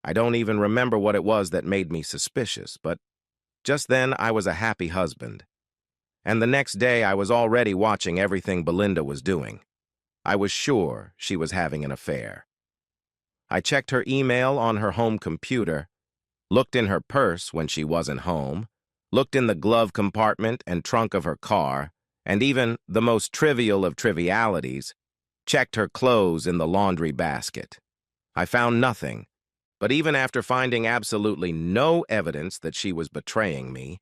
I don't even remember what it was that made me suspicious, but just then I was a happy husband. And the next day I was already watching everything Belinda was doing. I was sure she was having an affair. I checked her email on her home computer, looked in her purse when she wasn't home, looked in the glove compartment and trunk of her car, and even, the most trivial of trivialities, checked her clothes in the laundry basket. I found nothing, but even after finding absolutely no evidence that she was betraying me,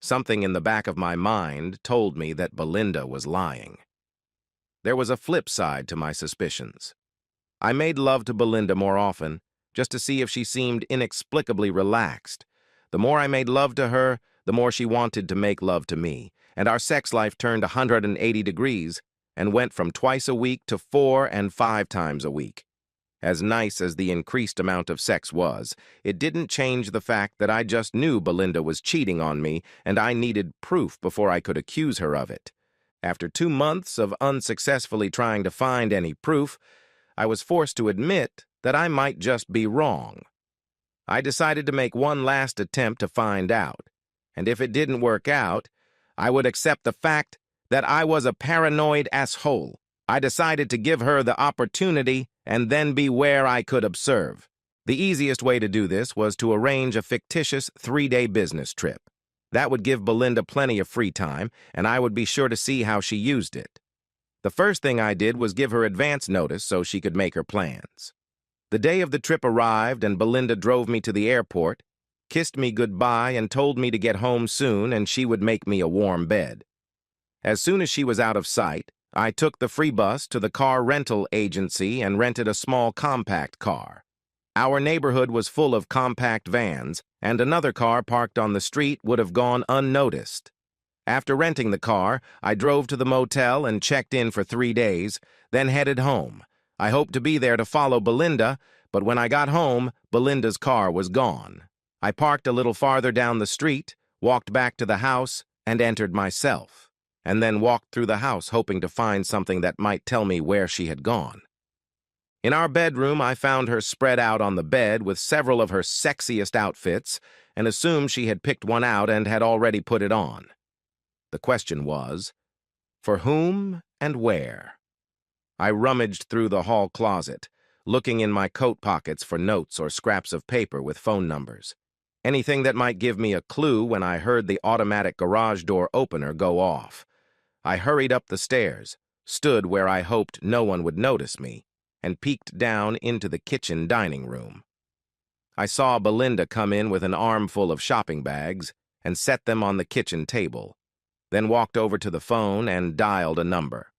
something in the back of my mind told me that Belinda was lying. There was a flip side to my suspicions. I made love to Belinda more often, just to see if she seemed inexplicably relaxed. The more I made love to her, the more she wanted to make love to me, and our sex life turned 180 degrees and went from twice a week to 4 and 5 times a week. As nice as the increased amount of sex was, it didn't change the fact that I just knew Belinda was cheating on me, and I needed proof before I could accuse her of it. After 2 months of unsuccessfully trying to find any proof, I was forced to admit that I might just be wrong. I decided to make one last attempt to find out, and if it didn't work out, I would accept the fact that I was a paranoid asshole. I decided to give her the opportunity and then be where I could observe. The easiest way to do this was to arrange a fictitious 3-day business trip. That would give Belinda plenty of free time, and I would be sure to see how she used it. The first thing I did was give her advance notice so she could make her plans. The day of the trip arrived and Belinda drove me to the airport, kissed me goodbye and told me to get home soon and she would make me a warm bed. As soon as she was out of sight, I took the free bus to the car rental agency and rented a small compact car. Our neighborhood was full of compact vans, and another car parked on the street would have gone unnoticed. After renting the car, I drove to the motel and checked in for 3 days, then headed home. I hoped to be there to follow Belinda, but when I got home, Belinda's car was gone. I parked a little farther down the street, walked back to the house, and entered myself, and then walked through the house hoping to find something that might tell me where she had gone. In our bedroom, I found her spread out on the bed with several of her sexiest outfits and assumed she had picked one out and had already put it on. The question was, for whom and where? I rummaged through the hall closet, looking in my coat pockets for notes or scraps of paper with phone numbers. Anything that might give me a clue when I heard the automatic garage door opener go off. I hurried up the stairs, stood where I hoped no one would notice me, and peeked down into the kitchen dining room. I saw Belinda come in with an armful of shopping bags and set them on the kitchen table, then walked over to the phone and dialed a number.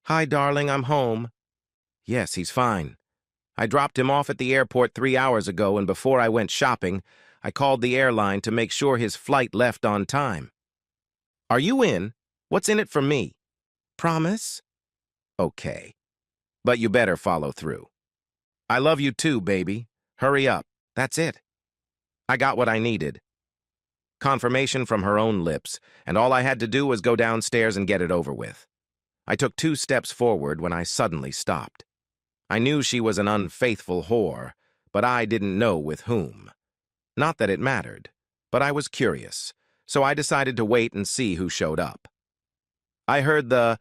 "Hi, darling, I'm home." "Yes, he's fine. I dropped him off at the airport 3 hours ago, and before I went shopping, I called the airline to make sure his flight left on time." "Are you in? What's in it for me?" "Promise?" "Okay. But you better follow through." "I love you too, baby. Hurry up. That's it." I got what I needed. Confirmation from her own lips, and all I had to do was go downstairs and get it over with. I took 2 steps forward when I suddenly stopped. I knew she was an unfaithful whore, but I didn't know with whom. Not that it mattered, but I was curious, so I decided to wait and see who showed up. I heard the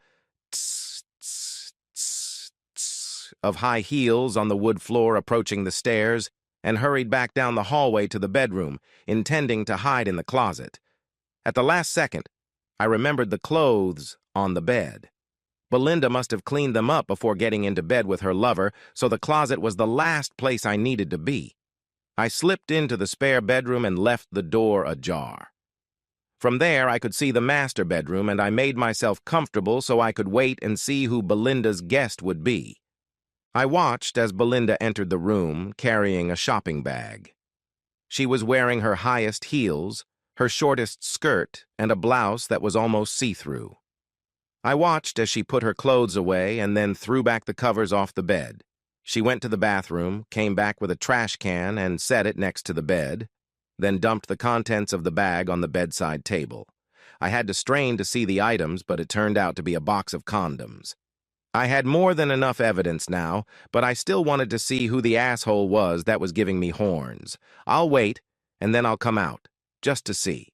tss, tss, tss, tss of high heels on the wood floor approaching the stairs and hurried back down the hallway to the bedroom, intending to hide in the closet. At the last second, I remembered the clothes on the bed. Belinda must have cleaned them up before getting into bed with her lover, so the closet was the last place I needed to be. I slipped into the spare bedroom and left the door ajar. From there, I could see the master bedroom, and I made myself comfortable so I could wait and see who Belinda's guest would be. I watched as Belinda entered the room, carrying a shopping bag. She was wearing her highest heels, her shortest skirt, and a blouse that was almost see-through. I watched as she put her clothes away and then threw back the covers off the bed. She went to the bathroom, came back with a trash can and set it next to the bed, then dumped the contents of the bag on the bedside table. I had to strain to see the items, but it turned out to be a box of condoms. I had more than enough evidence now, but I still wanted to see who the asshole was that was giving me horns. I'll wait, and then I'll come out, just to see.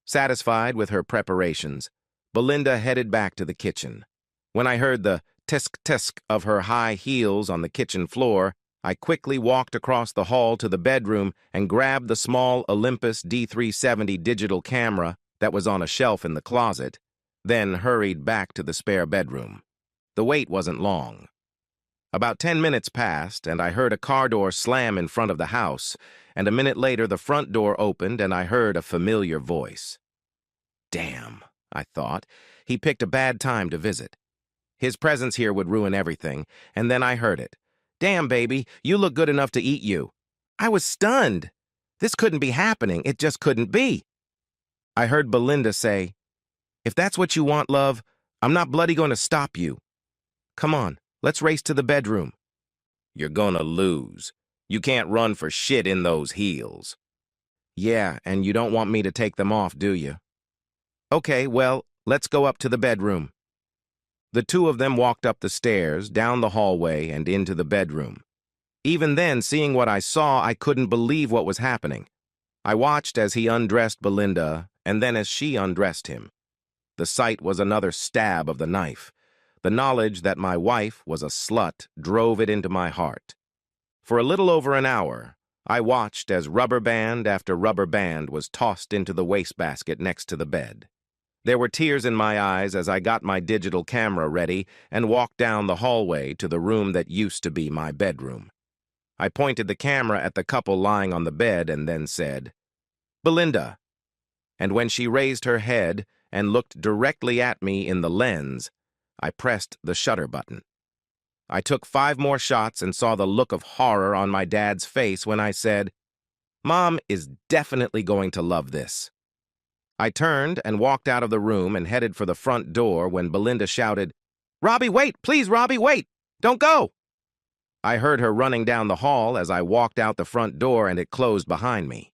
Satisfied with her preparations, Belinda headed back to the kitchen. When I heard the tisk-tisk of her high heels on the kitchen floor, I quickly walked across the hall to the bedroom and grabbed the small Olympus D370 digital camera that was on a shelf in the closet, then hurried back to the spare bedroom. The wait wasn't long. About 10 minutes passed, and I heard a car door slam in front of the house, and a minute later the front door opened and I heard a familiar voice. Damn, I thought, he picked a bad time to visit. His presence here would ruin everything, and then I heard it. Damn, baby, you look good enough to eat you. I was stunned. This couldn't be happening. It just couldn't be. I heard Belinda say, if that's what you want, love, I'm not bloody going to stop you. Come on, let's race to the bedroom. You're gonna lose. You can't run for shit in those heels. Yeah, and you don't want me to take them off, do you? Okay, well, let's go up to the bedroom. The two of them walked up the stairs, down the hallway, and into the bedroom. Even then, seeing what I saw, I couldn't believe what was happening. I watched as he undressed Belinda, and then as she undressed him. The sight was another stab of the knife. The knowledge that my wife was a slut drove it into my heart. For a little over an hour, I watched as rubber band after rubber band was tossed into the wastebasket next to the bed. There were tears in my eyes as I got my digital camera ready and walked down the hallway to the room that used to be my bedroom. I pointed the camera at the couple lying on the bed and then said, Belinda. And when she raised her head and looked directly at me in the lens, I pressed the shutter button. I took 5 more shots and saw the look of horror on my dad's face when I said, Mom is definitely going to love this. I turned and walked out of the room and headed for the front door when Belinda shouted, Robbie, wait! Please, Robbie, wait! Don't go! I heard her running down the hall as I walked out the front door and it closed behind me.